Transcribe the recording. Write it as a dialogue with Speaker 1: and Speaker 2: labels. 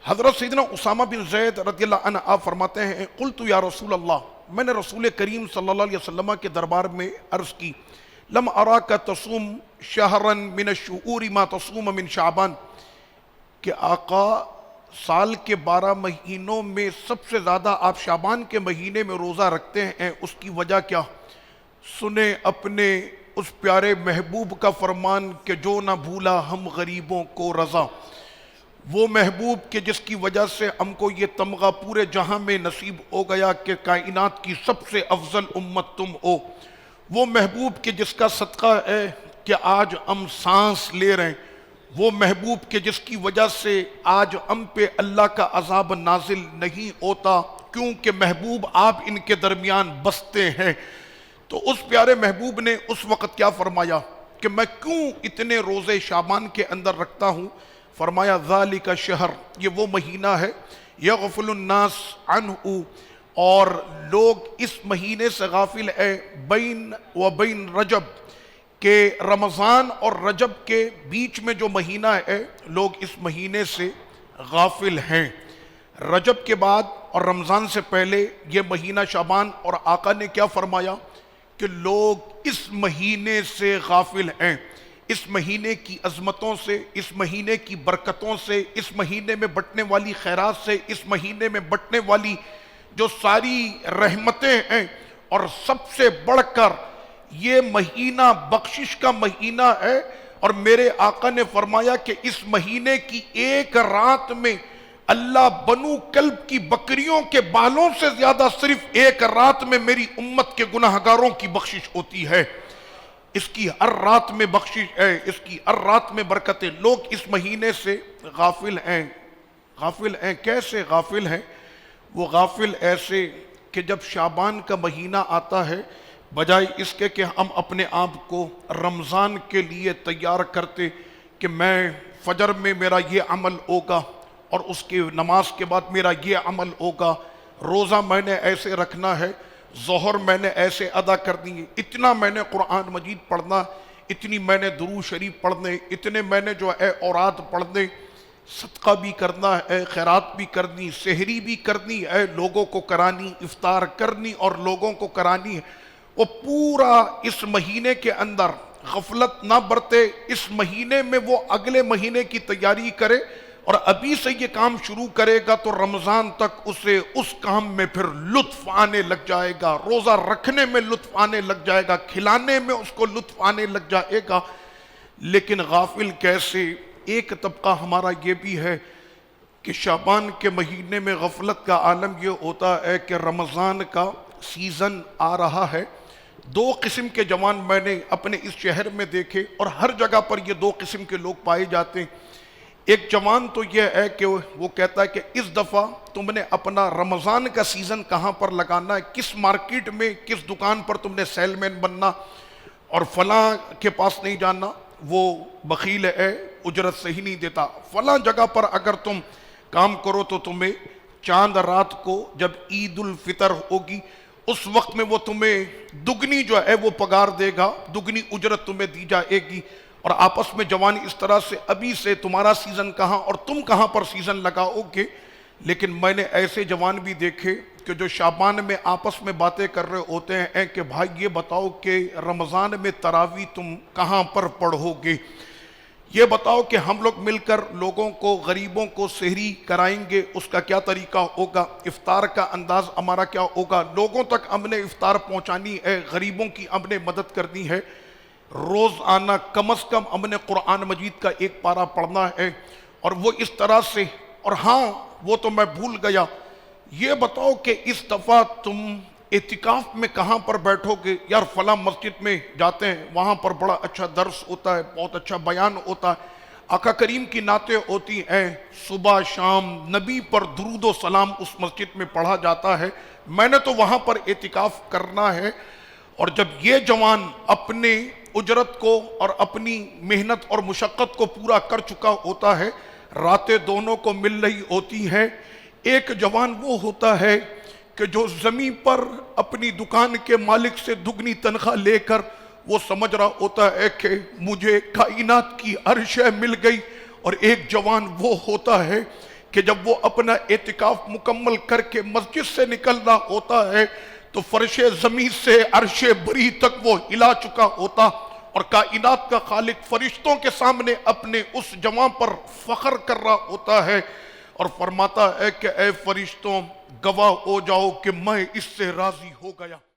Speaker 1: حضرت سیدنا اسامہ بن زید رضی اللہ عنہ آپ فرماتے ہیں قلت یا رسول اللہ، میں نے رسول کریم صلی اللہ علیہ وسلم کے دربار میں عرض کی لم اراک تصوم شہرا من الشہور ما تصوم من شعبان، کہ آقا سال کے 12 مہینوں میں سب سے زیادہ آپ شعبان کے مہینے میں روزہ رکھتے ہیں، اس کی وجہ کیا؟ سنیں اپنے اس پیارے محبوب کا فرمان کہ جو نہ بھولا ہم غریبوں کو رضا، وہ محبوب کہ جس کی وجہ سے ہم کو یہ تمغہ پورے جہاں میں نصیب ہو گیا کہ کائنات کی سب سے افضل امت تم ہو، وہ محبوب کہ جس کا صدقہ ہے کہ آج ہم سانس لے رہے ہیں، وہ محبوب کہ جس کی وجہ سے آج ہم پہ اللہ کا عذاب نازل نہیں ہوتا کیونکہ محبوب آپ ان کے درمیان بستے ہیں۔ تو اس پیارے محبوب نے اس وقت کیا فرمایا کہ میں کیوں اتنے روزے شعبان کے اندر رکھتا ہوں؟ فرمایا ذالک شہر، یہ وہ مہینہ ہے یغفل الناس عنہ، اور لوگ اس مہینے سے غافل ہے بین و بین رجب، کہ رمضان اور رجب کے بیچ میں جو مہینہ ہے لوگ اس مہینے سے غافل ہیں۔ رجب کے بعد اور رمضان سے پہلے یہ مہینہ شعبان، اور آقا نے کیا فرمایا کہ لوگ اس مہینے سے غافل ہیں، اس مہینے کی عظمتوں سے، اس مہینے کی برکتوں سے، اس مہینے میں بٹنے والی خیرات سے، اس مہینے میں بٹنے والی جو ساری رحمتیں ہیں، اور سب سے بڑھ کر یہ مہینہ بخشش کا مہینہ ہے۔ اور میرے آقا نے فرمایا کہ اس مہینے کی ایک رات میں اللہ بنو کلب کی بکریوں کے بالوں سے زیادہ صرف ایک رات میں میری امت کے گناہگاروں کی بخشش ہوتی ہے۔ اس کی ہر رات میں بخشش ہے، اس کی ہر رات میں برکتیں۔ لوگ اس مہینے سے غافل ہیں۔ غافل ہیں کیسے غافل ہیں؟ وہ غافل ایسے کہ جب شعبان کا مہینہ آتا ہے، بجائے اس کے کہ ہم اپنے آپ کو رمضان کے لیے تیار کرتے کہ میں فجر میں میرا یہ عمل ہوگا اور اس کی نماز کے بعد میرا یہ عمل ہوگا، روزہ میں نے ایسے رکھنا ہے، ظہر میں نے ایسے ادا کرنی ہے، اتنا میں نے قرآن مجید پڑھنا، اتنی میں نے درود شریف پڑھنے، اتنے میں نے جو ہے اوراد پڑھنے، صدقہ بھی کرنا ہے، خیرات بھی کرنی، سحری بھی کرنی ہے، لوگوں کو کرانی، افطار کرنی اور لوگوں کو کرانی ہے۔ وہ پورا اس مہینے کے اندر غفلت نہ برتے، اس مہینے میں وہ اگلے مہینے کی تیاری کرے، اور ابھی سے یہ کام شروع کرے گا تو رمضان تک اسے اس کام میں پھر لطف آنے لگ جائے گا، روزہ رکھنے میں لطف آنے لگ جائے گا، کھلانے میں اس کو لطف آنے لگ جائے گا۔ لیکن غافل کیسے؟ ایک طبقہ ہمارا یہ بھی ہے کہ شعبان کے مہینے میں غفلت کا عالم یہ ہوتا ہے کہ رمضان کا سیزن آ رہا ہے۔ دو قسم کے جوان میں نے اپنے اس شہر میں دیکھے، اور ہر جگہ پر یہ دو قسم کے لوگ پائے جاتے ہیں۔ ایک جوان تو یہ ہے کہ وہ کہتا ہے کہ اس دفعہ تم نے اپنا رمضان کا سیزن کہاں پر لگانا ہے، کس مارکیٹ میں، کس دکان پر تم نے سیل مین بننا، اور فلاں کے پاس نہیں جانا، وہ بخیل ہے، اجرت صحیح نہیں دیتا، فلاں جگہ پر اگر تم کام کرو تو تمہیں چاند رات کو جب عید الفطر ہوگی اس وقت میں وہ تمہیں دگنی جو ہے وہ پگار دے گا، دگنی اجرت تمہیں دی جائے گی۔ اور آپس میں جوانی اس طرح سے ابھی سے تمہارا سیزن کہاں اور تم کہاں پر سیزن لگاؤ گے۔ لیکن میں نے ایسے جوان بھی دیکھے کہ جو شعبان میں آپس میں باتیں کر رہے ہوتے ہیں کہ بھائی یہ بتاؤ کہ رمضان میں تراویح تم کہاں پر پڑھو گے، یہ بتاؤ کہ ہم لوگ مل کر لوگوں کو، غریبوں کو سحری کرائیں گے، اس کا کیا طریقہ ہوگا، افطار کا انداز ہمارا کیا ہوگا، لوگوں تک ہم نے افطار پہنچانی ہے، غریبوں کی ہم نے مدد کرنی ہے، روز آنا کم از کم ہم نے قرآن مجید کا ایک پارہ پڑھنا ہے، اور وہ اس طرح سے۔ اور ہاں وہ تو میں بھول گیا، یہ بتاؤ کہ اس دفعہ تم اعتکاف میں کہاں پر بیٹھو گے؟ یار فلاں مسجد میں جاتے ہیں، وہاں پر بڑا اچھا درس ہوتا ہے، بہت اچھا بیان ہوتا ہے، آقا کریم کی نعتیں ہوتی ہیں، صبح شام نبی پر درود و سلام اس مسجد میں پڑھا جاتا ہے، میں نے تو وہاں پر اعتکاف کرنا ہے۔ اور جب یہ جوان اپنے اجرت کو اور اپنی محنت اور مشقت کو پورا کر چکا ہوتا ہے، راتیں دونوں کو مل رہی ہوتی ہیں، ایک جوان وہ ہوتا ہے کہ جو زمین پر اپنی دکان کے مالک سے دگنی تنخواہ لے کر وہ سمجھ رہا ہوتا ہے کہ مجھے کائنات کی ہر شے مل گئی، اور ایک جوان وہ ہوتا ہے کہ جب وہ اپنا اعتکاف مکمل کر کے مسجد سے نکلنا ہوتا ہے تو فرش زمین سے عرش بری تک وہ ہلا چکا ہوتا، اور کائنات کا خالق فرشتوں کے سامنے اپنے اس جوان پر فخر کر رہا ہوتا ہے اور فرماتا ہے کہ اے فرشتوں گواہ ہو جاؤ کہ میں اس سے راضی ہو گیا۔